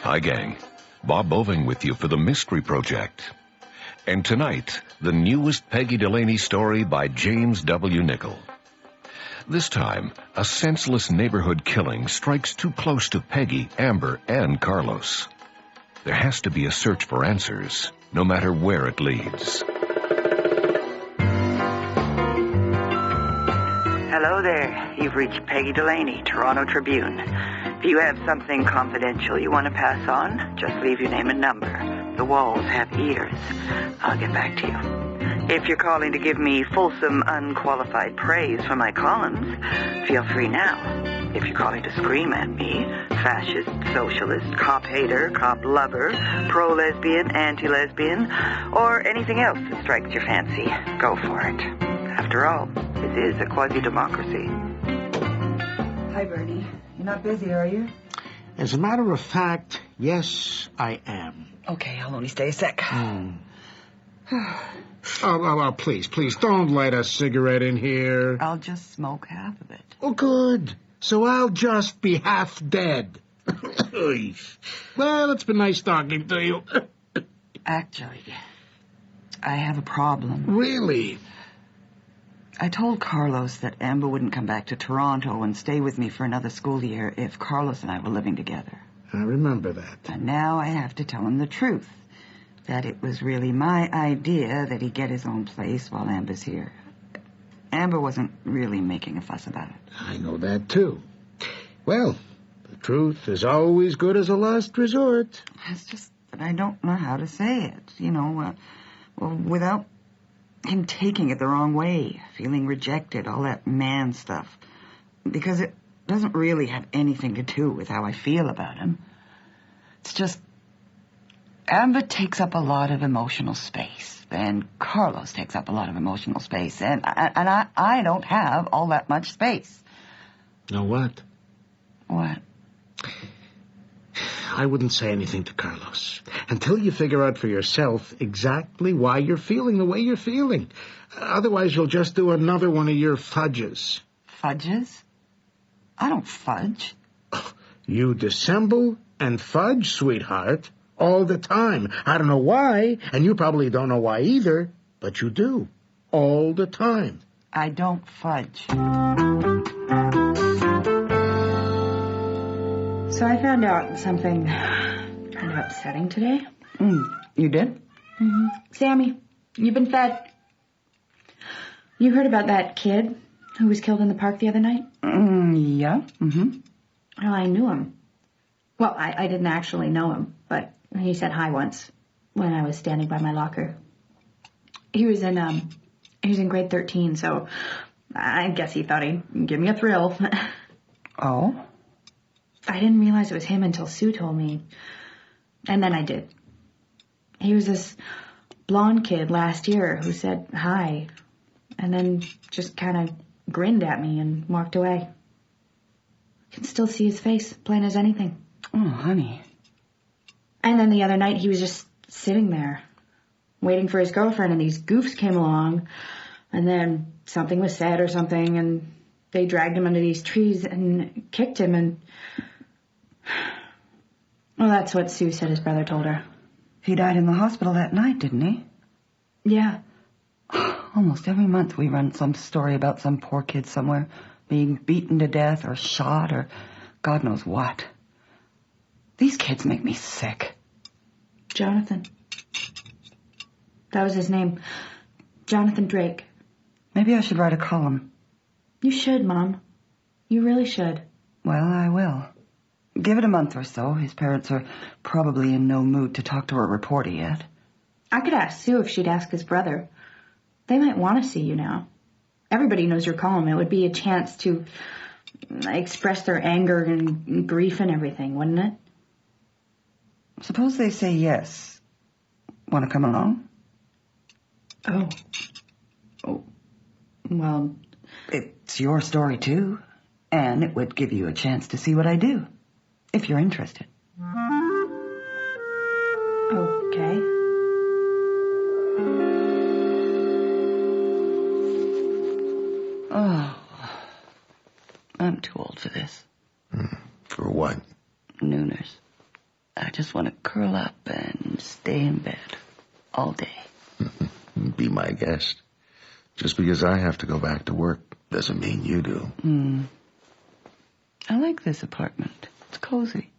Hi, gang. Bob Boving with you for the Mystery Project. And tonight, the newest Peggy Delaney story by James W. Nichol. This time, a senseless neighborhood killing strikes too close to Peggy, Amber, and Carlos. There has to be a search for answers, no matter where it leads. Hello there. You've reached Peggy Delaney, Toronto Tribune. If you have something confidential you want to pass on, just leave your name and number. The walls have ears. I'll get back to you. If you're calling to give me fulsome, unqualified praise for my columns, feel free now. If you're calling to scream at me, fascist, socialist, cop hater, cop lover, pro-lesbian, anti-lesbian, or anything else that strikes your fancy, go for it. After all, this is a quasi-democracy. Hi, Bernie. You're not busy, are you? As a matter of fact, yes, I am. Okay, I'll only stay a sec. Oh, please, don't light a cigarette in here. I'll just smoke half of it. Oh, good. So I'll just be half dead. Well, it's been nice talking to you. Actually, I have a problem. Really? I told Carlos that Amber wouldn't come back to Toronto and stay with me for another school year if Carlos and I were living together. I remember that. And now I have to tell him the truth, that it was really my idea that he get his own place while Amber's here. Amber wasn't really making a fuss about it. I know that, too. Well, the truth is always good as a last resort. It's just that I don't know how to say it, without him taking it the wrong way, feeling rejected, all that man stuff. Because it doesn't really have anything to do with how I feel about him. It's just Amber takes up a lot of emotional space, and Carlos takes up a lot of emotional space, and I don't have all that much space. Know what? What? I wouldn't say anything to Carlos until you figure out for yourself exactly why you're feeling the way you're feeling. Otherwise, you'll just do another one of your fudges. Fudges? I don't fudge. You dissemble and fudge, sweetheart, all the time. I don't know why, and you probably don't know why either, but you do, all the time. I don't fudge. So I found out something kind of upsetting today. You did? Mm-hmm. Sammy, you've been fed. You heard about that kid who was killed in the park the other night? Yeah. Mm-hmm. Well, I knew him. Well, I didn't actually know him, but he said hi once when I was standing by my locker. He was in grade 13, so I guess he thought he'd give me a thrill. Oh? I didn't realize it was him until Sue told me. And then I did. He was this blonde kid last year who said hi, and then just kind of grinned at me and walked away. I can still see his face, plain as anything. Oh, honey. And then the other night he was just sitting there, waiting for his girlfriend, and these goofs came along, and then something was said or something, and they dragged him under these trees and kicked him, and... Well, that's what Sue said his brother told her. He died in the hospital that night, didn't he? Yeah. Almost every month we run some story about some poor kid somewhere being beaten to death or shot or God knows what. These kids make me sick. Jonathan. That was his name. Jonathan Drake. Maybe I should write a column. You should, Mom. You really should. Well, I will. Give it a month or so. His parents are probably in no mood to talk to a reporter yet. I could ask Sue if she'd ask his brother. They might want to see you now. Everybody knows your column. It would be a chance to express their anger and grief and everything, wouldn't it? Suppose they say yes. Want to come along? Oh, well... It's your story, too. And it would give you a chance to see what I do, if you're interested. Okay. Oh, I'm too old for this. For what? Nooners. I just want to curl up and stay in bed all day. Be my guest. Just because I have to go back to work doesn't mean you do. I like this apartment. It's cozy.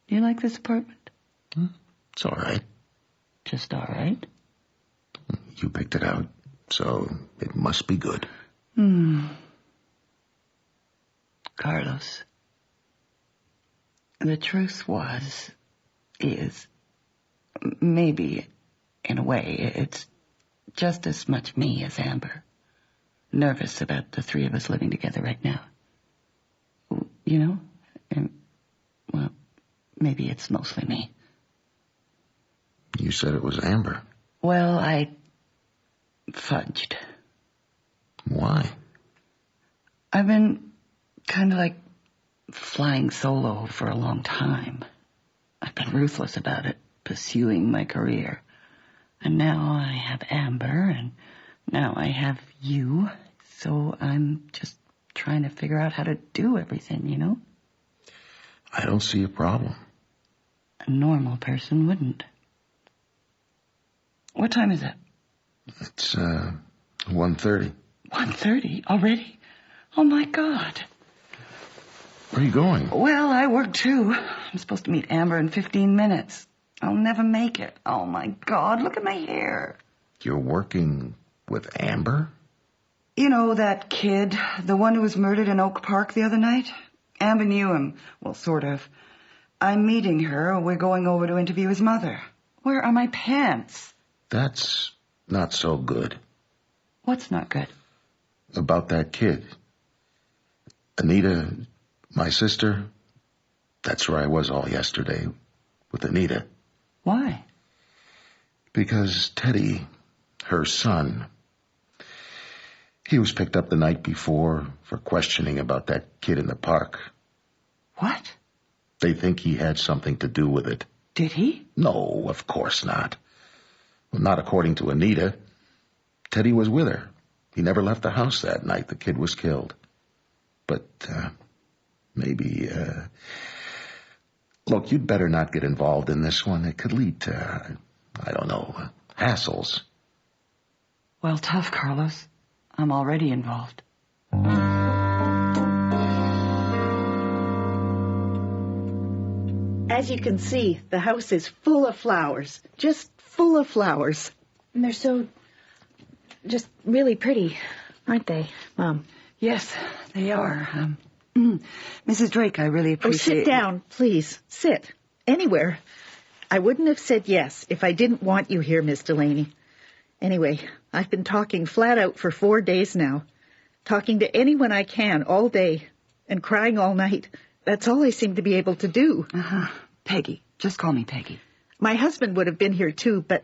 Do you like this apartment? It's all right. Just all right? You picked it out, so it must be good. Carlos, the truth is, maybe, in a way, it's just as much me as Amber. Nervous about the three of us living together right now. You know? And, well, maybe it's mostly me. You said it was Amber. Well, I fudged. Why? I've been kind of like flying solo for a long time. I've been ruthless about it, pursuing my career. And now I have Amber, and now I have you. So I'm just trying to figure out how to do everything, you know? I don't see a problem. A normal person wouldn't. What time is it? It's 1:30. 1:30 already? Oh, my God. Where are you going? Well, I work too. I'm supposed to meet Amber in 15 minutes. I'll never make it. Oh, my God, look at my hair. You're working with Amber? You know that kid, the one who was murdered in Oak Park the other night? Amber knew him. Well, sort of. I'm meeting her. We're going over to interview his mother. Where are my pants? That's not so good. What's not good? About that kid. Anita, my sister, that's where I was all yesterday, with Anita. Why? Because Teddy, her son, he was picked up the night before for questioning about that kid in the park. What? They think he had something to do with it. Did he? No, of course not. Well, not according to Anita. Teddy was with her. He never left the house that night the kid was killed. But, maybe, look, you'd better not get involved in this one. It could lead to, I don't know, hassles. Well, tough, Carlos. I'm already involved. As you can see, the house is full of flowers. Just full of flowers. And they're so just really pretty, aren't they, Mom? Yes, they are. Mrs. Drake, I really appreciate... Oh, sit down, please. Sit. Anywhere. I wouldn't have said yes if I didn't want you here, Miss Delaney. Anyway, I've been talking flat out for 4 days now. Talking to anyone I can all day. And crying all night. That's all I seem to be able to do. Peggy. Just call me Peggy. My husband would have been here too, but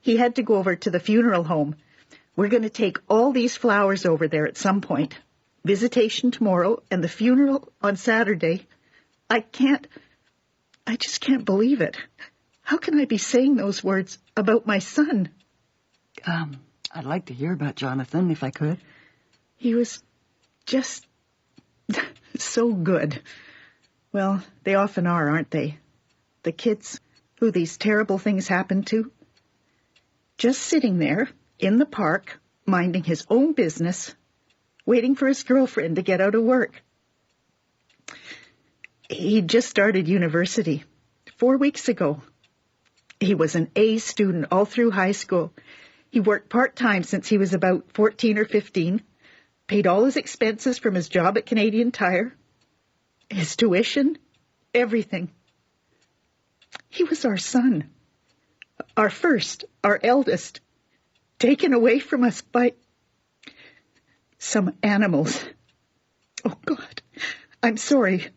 he had to go over to the funeral home. We're going to take all these flowers over there at some point. Visitation tomorrow and the funeral on Saturday. I just can't believe it. How can I be saying those words about my son? I'd like to hear about Jonathan, if I could. He was just so good. Well, they often are, aren't they? The kids who these terrible things happen to. Just sitting there in the park, minding his own business, waiting for his girlfriend to get out of work. He just started university 4 weeks ago. He was an A student all through high school. He worked part-time since he was about 14 or 15, paid all his expenses from his job at Canadian Tire, his tuition, everything. He was our son, our first, our eldest, taken away from us by some animals. Oh, God, I'm sorry.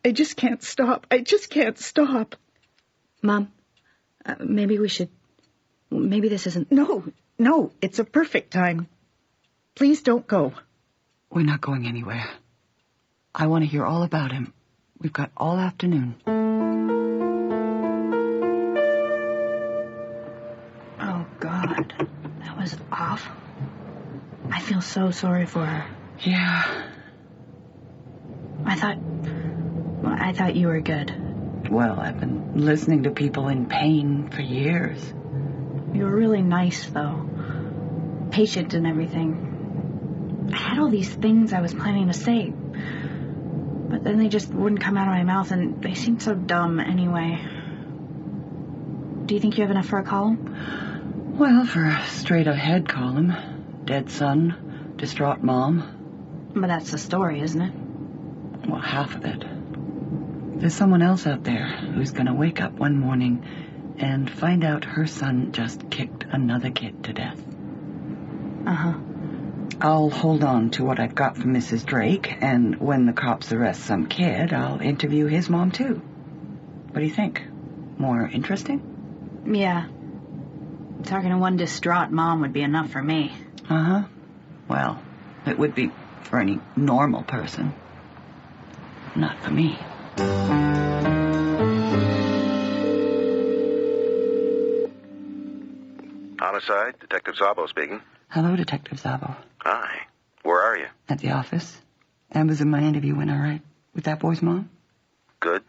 I just can't stop. I just can't stop. Mom, maybe this isn't... No, it's a perfect time. Please don't go. We're not going anywhere. I want to hear all about him. We've got all afternoon. Oh, God. That was awful. I feel so sorry for her. Yeah. I thought you were good. Well, I've been listening to people in pain for years. You were really nice, though. Patient and everything. I had all these things I was planning to say, but then they just wouldn't come out of my mouth, and they seemed so dumb anyway. Do you think you have enough for a column? Well, for a straight-ahead column. Dead son, distraught mom. But that's the story, isn't it? Well, half of it. There's someone else out there who's going to wake up one morning and find out her son just kicked another kid to death. Uh-huh. I'll hold on to what I've got from Mrs. Drake, and when the cops arrest some kid, I'll interview his mom, too. What do you think? More interesting? Yeah. Talking to one distraught mom would be enough for me. Uh-huh. Well, it would be for any normal person. Not for me. Homicide, Detective Szabo speaking. Hello, Detective Szabo. Hi. Where are you? At the office. And was in my interview went all right with that boy's mom? Good.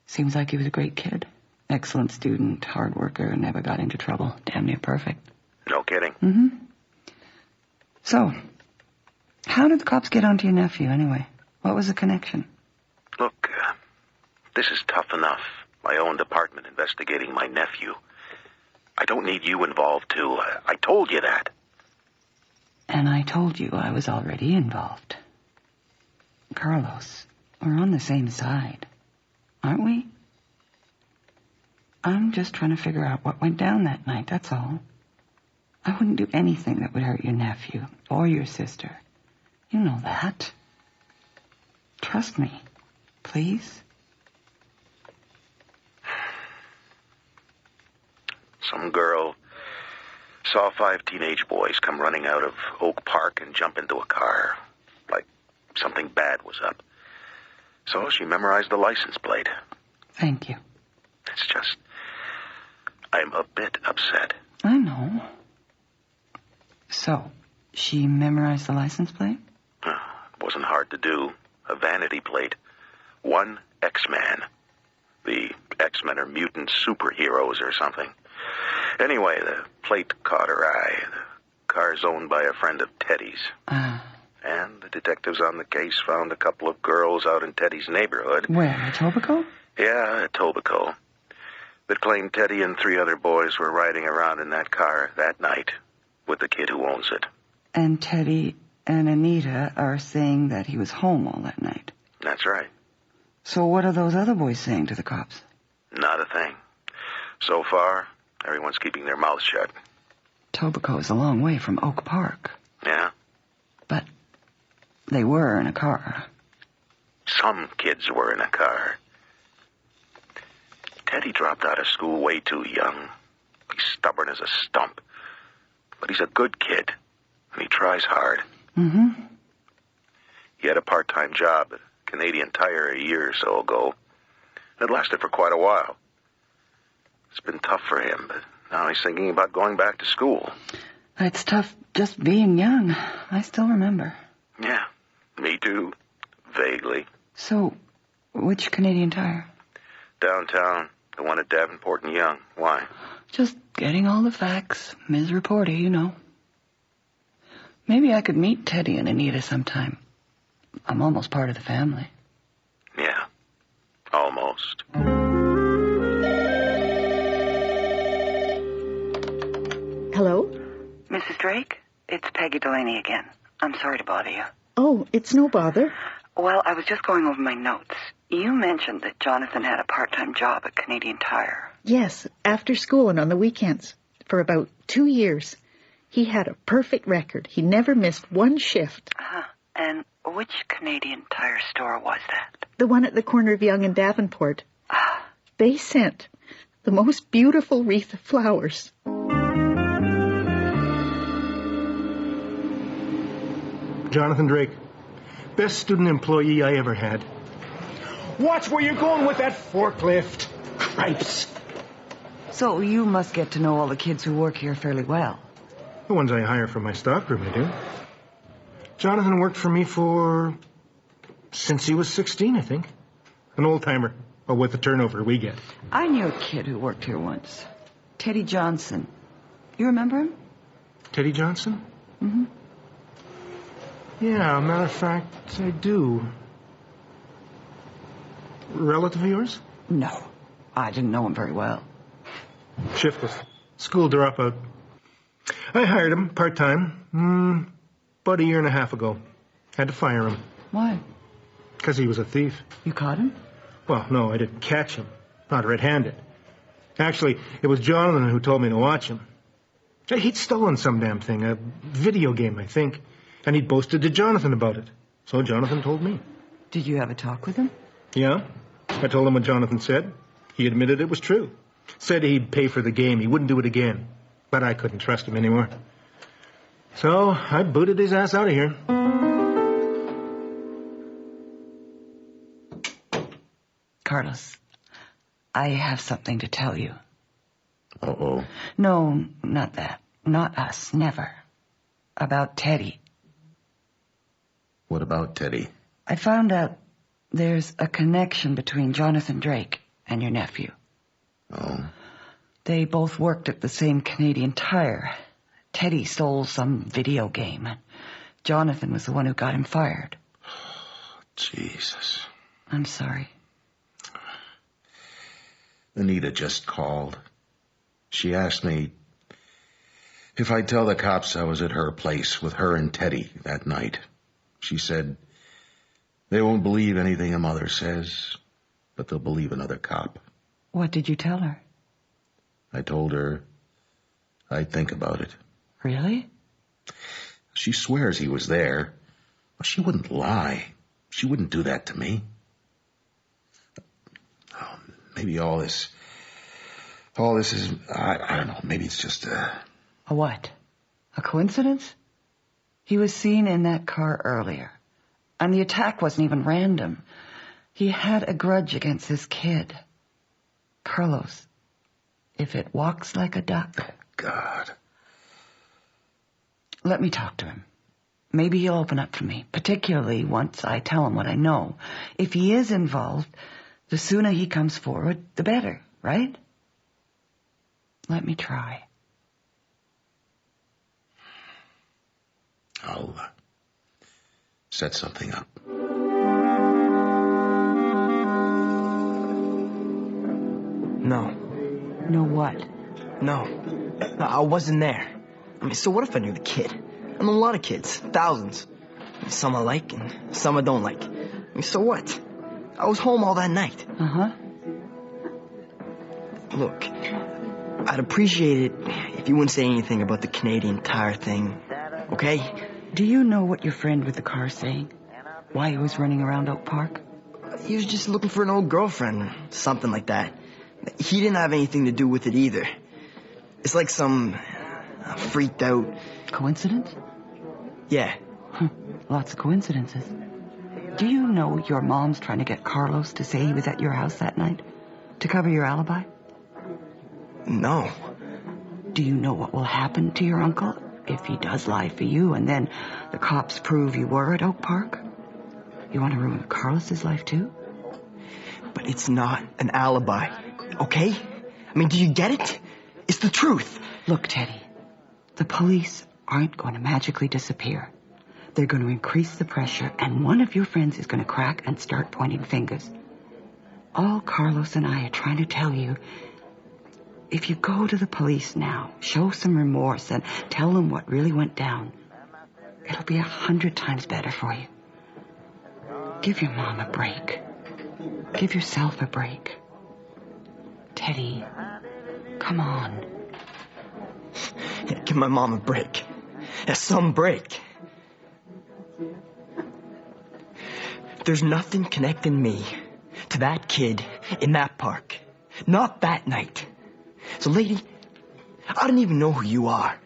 Seems like he was a great kid. Excellent student, hard worker, never got into trouble. Damn near perfect. No kidding. Mm-hmm. So, how did the cops get onto your nephew anyway? What was the connection? Look, this is tough enough. My own department investigating my nephew. I don't need you involved, too. I told you that. And I told you I was already involved. Carlos, we're on the same side, aren't we? I'm just trying to figure out what went down that night, that's all. I wouldn't do anything that would hurt your nephew or your sister. You know that. Trust me, please. Some girl saw 5 teenage boys come running out of Oak Park and jump into a car. Like something bad was up. So she memorized the license plate. Thank you. It's just, I'm a bit upset. I know. So, she memorized the license plate? It wasn't hard to do. A vanity plate. One X-Man. The X-Men are mutant superheroes or something. Anyway, the plate caught her eye. The car's owned by a friend of Teddy's. And the detectives on the case found a couple of girls out in Teddy's neighborhood. Where, Etobicoke? Yeah, Etobicoke. That claimed Teddy and 3 other boys were riding around in that car that night with the kid who owns it. And Teddy and Anita are saying that he was home all that night. That's right. So what are those other boys saying to the cops? Not a thing. So far, everyone's keeping their mouths shut. Etobicoke is a long way from Oak Park. Yeah? But they were in a car. Some kids were in a car. Teddy dropped out of school way too young. He's stubborn as a stump. But he's a good kid, and he tries hard. Mm-hmm. He had a part-time job at Canadian Tire a year or so ago. It lasted for quite a while. It's been tough for him, but now he's thinking about going back to school. It's tough just being young. I still remember. Yeah, me too. Vaguely. So, which Canadian Tire? Downtown, the one at Davenport and Yonge. Why? Just getting all the facts. Ms. Reporter, you know. Maybe I could meet Teddy and Anita sometime. I'm almost part of the family. Yeah, almost. Hello? Mrs. Drake, it's Peggy Delaney again. I'm sorry to bother you. Oh, it's no bother. Well, I was just going over my notes. You mentioned that Jonathan had a part-time job at Canadian Tire. Yes, after school and on the weekends. For about 2 years. He had a perfect record. He never missed one shift. And which Canadian Tire store was that? The one at the corner of Yonge and Davenport. They sent the most beautiful wreath of flowers. Jonathan Drake. Best student employee I ever had. Watch where you're going with that forklift. Cripes. So you must get to know all the kids who work here fairly well. The ones I hire for my stockroom, I do. Jonathan worked for me since he was 16, I think. An old-timer. or with the turnover we get. I knew a kid who worked here once. Teddy Johnson. You remember him? Teddy Johnson? Mm-hmm. Yeah, matter of fact, I do. Relative of yours? No. I didn't know him very well. Shiftless. School dropout. I hired him part-time, about a year and a half ago. Had to fire him. Why? Because he was a thief. You caught him? Well, no, I didn't catch him. Not red-handed. Actually, it was Jonathan who told me to watch him. He'd stolen some damn thing, a video game, I think. And he'd boasted to Jonathan about it. So Jonathan told me. Did you have a talk with him? Yeah. I told him what Jonathan said. He admitted it was true. Said he'd pay for the game. He wouldn't do it again. But I couldn't trust him anymore. So I booted his ass out of here. Carlos, I have something to tell you. Uh-oh. No, not that. Not us. Never. About Teddy. What about Teddy? I found out there's a connection between Jonathan Drake and your nephew. Oh? They both worked at the same Canadian Tire. Teddy stole some video game. Jonathan was the one who got him fired. Jesus. I'm sorry. Anita just called. She asked me if I'd tell the cops I was at her place with her and Teddy that night. She said they won't believe anything a mother says, but they'll believe another cop. What did you tell her? I told her I'd think about it. Really? She swears he was there. Well, she wouldn't lie. She wouldn't do that to me. Oh, maybe all this is, I don't know, maybe it's just A what? A coincidence? He was seen in that car earlier. And the attack wasn't even random. He had a grudge against this kid. Carlos, if it walks like a duck... God. Let me talk to him. Maybe he'll open up to me, particularly once I tell him what I know. If he is involved, the sooner he comes forward, the better, right? Let me try. I'll set something up. No. No what? No, I wasn't there. I mean, so what if I knew the kid? I know a lot of kids, thousands. I mean, some I like and some I don't like. I mean, so what? I was home all that night. Uh-huh. Look, I'd appreciate it if you wouldn't say anything about the Canadian Tire thing, okay? Do you know what your friend with the car is saying? Why he was running around Oak Park? He was just looking for an old girlfriend or something like that. He didn't have anything to do with it either. It's like some freaked out... Coincidence? Yeah. Lots of coincidences. Do you know your mom's trying to get Carlos to say he was at your house that night? To cover your alibi? No. Do you know what will happen to your uncle if he does lie for you and then the cops prove you were at Oak Park? You want to ruin Carlos's life too? But it's not an alibi, okay? I mean, do you get it? It's the truth. Look, Teddy, the police aren't going to magically disappear. They're going to increase the pressure, and one of your friends is going to crack and start pointing fingers. All Carlos and I are trying to tell you, if you go to the police now, show some remorse, and tell them what really went down, it'll be 100 times better for you. Give your mom a break. Give yourself a break. Teddy, come on. Yeah, give my mom a break. Yeah, some break. There's nothing connecting me to that kid in that park. Not that night. So, lady, I don't even know who you are.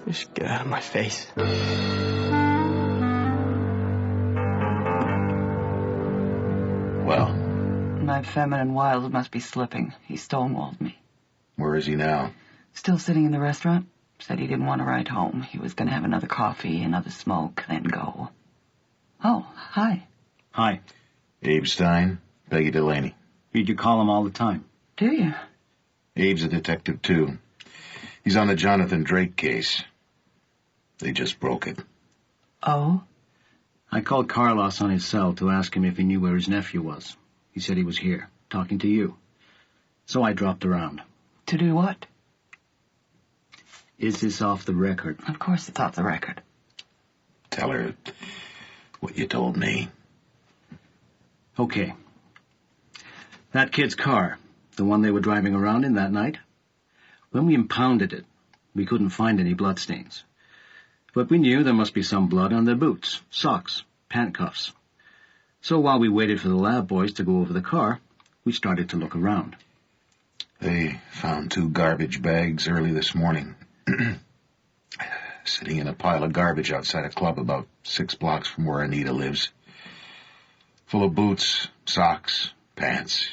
Just get out of my face. Well? My feminine wiles must be slipping. He stonewalled me. Where is he now? Still sitting in the restaurant. Said he didn't want to ride home. He was going to have another coffee, another smoke, then go. Oh, hi. Hi. Abe Stein, Peggy Delaney. Read your column all the time. Do you? Abe's a detective, too. He's on the Jonathan Drake case. They just broke it. Oh? I called Carlos on his cell to ask him if he knew where his nephew was. He said he was here, talking to you. So I dropped around. To do what? Is this off the record? Of course it's off the record. Tell her what you told me. Okay. That kid's car, the one they were driving around in that night, when we impounded it, we couldn't find any bloodstains. But we knew there must be some blood on their boots, socks, pant cuffs. So while we waited for the lab boys to go over the car, we started to look around. They found 2 garbage bags early this morning. Sitting in a pile of garbage outside a club about 6 blocks from where Anita lives. Full of boots, socks, pants.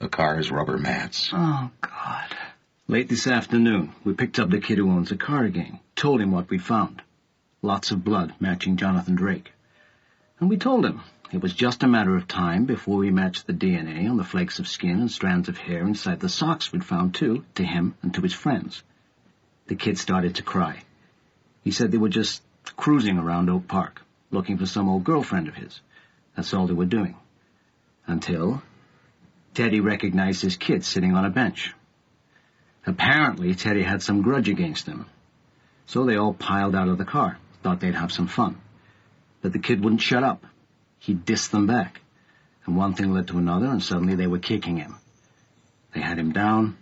The car's rubber mats. Oh, God. Late this afternoon, we picked up the kid who owns the car again, told him what we found. Lots of blood matching Jonathan Drake. And we told him it was just a matter of time before we matched the DNA on the flakes of skin and strands of hair inside the socks we'd found, too, to him and to his friends. The kid started to cry. He said they were just cruising around Oak Park, looking for some old girlfriend of his. That's all they were doing. Until Teddy recognized his kid sitting on a bench. Apparently, Teddy had some grudge against him. So they all piled out of the car, thought they'd have some fun. But the kid wouldn't shut up. He dissed them back. And one thing led to another, and suddenly they were kicking him. They had him down,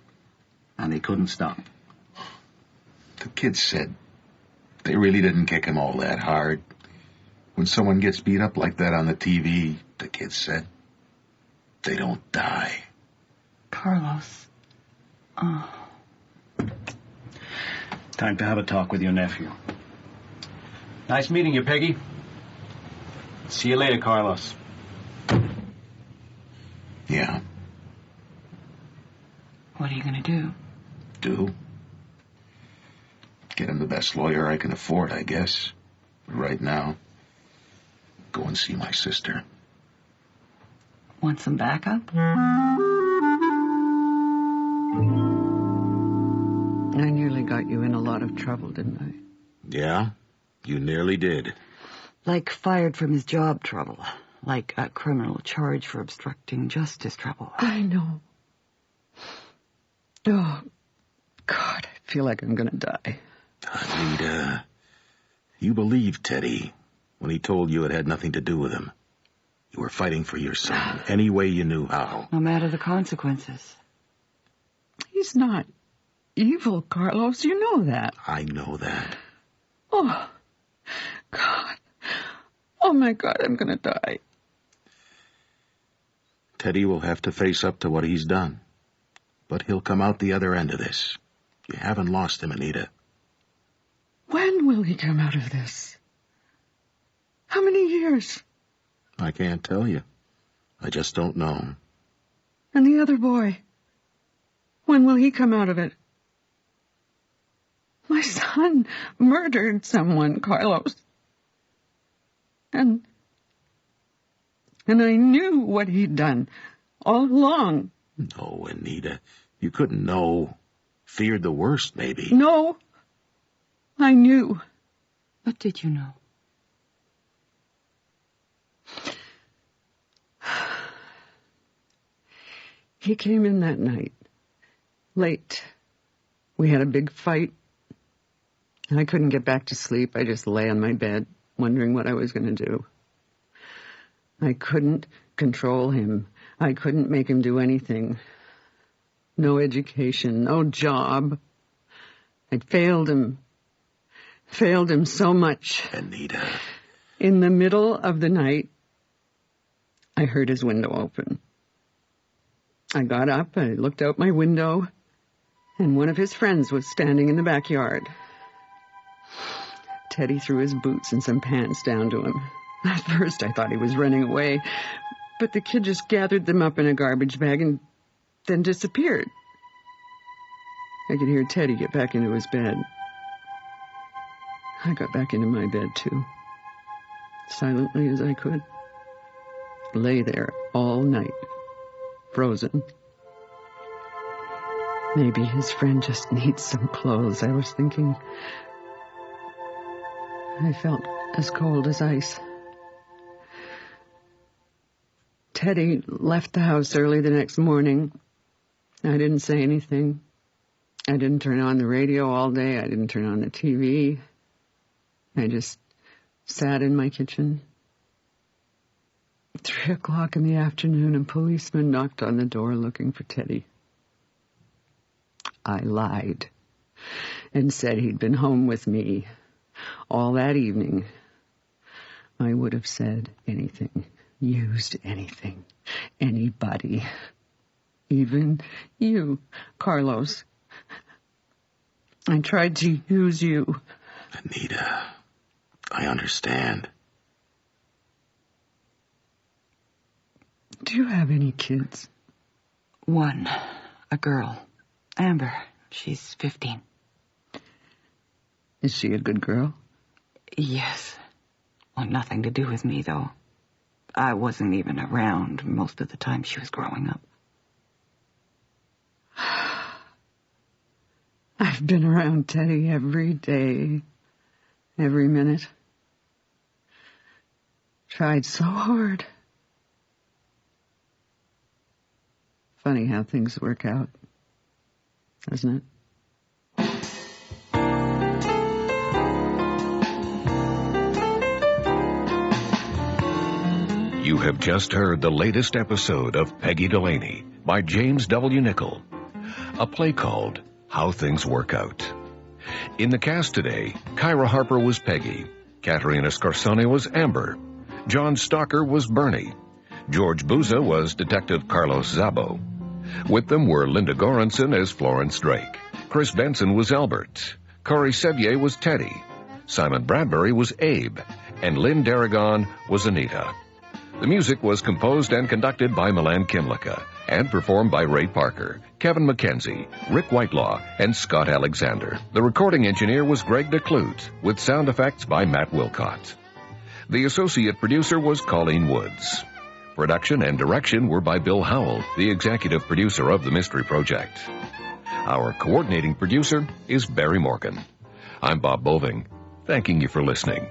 and they couldn't stop. The kid said they really didn't kick him all that hard. When someone gets beat up like that on the TV, the kid said, they don't die. Carlos. Oh. Time to have a talk with your nephew. Nice meeting you, Peggy. See you later, Carlos. Yeah. What are you going to do? Do? Get him the best lawyer I can afford, I guess. But right now, go and see my sister. Want some backup? I nearly got you in a lot of trouble, didn't I? Yeah, you nearly did. Like fired from his job trouble. Like a criminal charge for obstructing justice trouble. I know. Oh, God, I feel like I'm gonna die. Anita, you believed Teddy when he told you it had nothing to do with him. You were fighting for your son any way you knew how. No matter the consequences. He's not evil, Carlos. You know that. I know that. Oh, God. Oh, my God, I'm gonna die. Teddy will have to face up to what he's done. But he'll come out the other end of this. You haven't lost him, Anita. When will he come out of this? How many years? I can't tell you. I just don't know. And the other boy? When will he come out of it? My son murdered someone, Carlos. And I knew what he'd done all along. No, Anita. You couldn't know. Feared the worst, maybe. No. I knew. What did you know? He came in that night. Late. We had a big fight. I couldn't get back to sleep. I just lay on my bed, wondering what I was going to do. I couldn't control him. I couldn't make him do anything. No education, no job. I'd failed him. Failed him so much. Anita. In the middle of the night, I heard his window open. I got up, I looked out my window, and one of his friends was standing in the backyard. Teddy threw his boots and some pants down to him. At first, I thought he was running away, but the kid just gathered them up in a garbage bag and then disappeared. I could hear Teddy get back into his bed. I got back into my bed, too, silently as I could. lay there all night, frozen. Maybe his friend just needs some clothes, I was thinking. I felt as cold as ice. Teddy left the house early the next morning. I didn't say anything. I didn't turn on the radio all day. I didn't turn on the TV. I just sat in my kitchen. 3 o'clock in the afternoon, a policeman knocked on the door looking for Teddy. I lied and said he'd been home with me all that evening. I would have said anything, used anything, anybody, even you, Carlos. I tried to use you. Anita, I understand. Do you have any kids? One, a girl, Amber. She's 15. Is she a good girl? Yes. Well, nothing to do with me, though. I wasn't even around most of the time she was growing up. I've been around Teddy every day, every minute. Tried so hard. Funny how things work out, isn't it? You have just heard the latest episode of Peggy Delaney by James W. Nichol, a play called How Things Work Out. In the cast today, Kyra Harper was Peggy, Katerina Scarsone was Amber, John Stalker was Bernie, George Bouza was Detective Carlos Szabo. With them were Linda Goranson as Florence Drake, Chris Benson was Albert, Corey Sevier was Teddy, Simon Bradbury was Abe, and Lynn Darragon was Anita. The music was composed and conducted by Milan Kimlicka and performed by Ray Parker, Kevin McKenzie, Rick Whitelaw, and Scott Alexander. The recording engineer was Greg DeClute, with sound effects by Matt Wilcott. The associate producer was Colleen Woods. Production and direction were by Bill Howell, the executive producer of the Mystery Project. Our coordinating producer is Barry Morgan. I'm Bob Boving, thanking you for listening.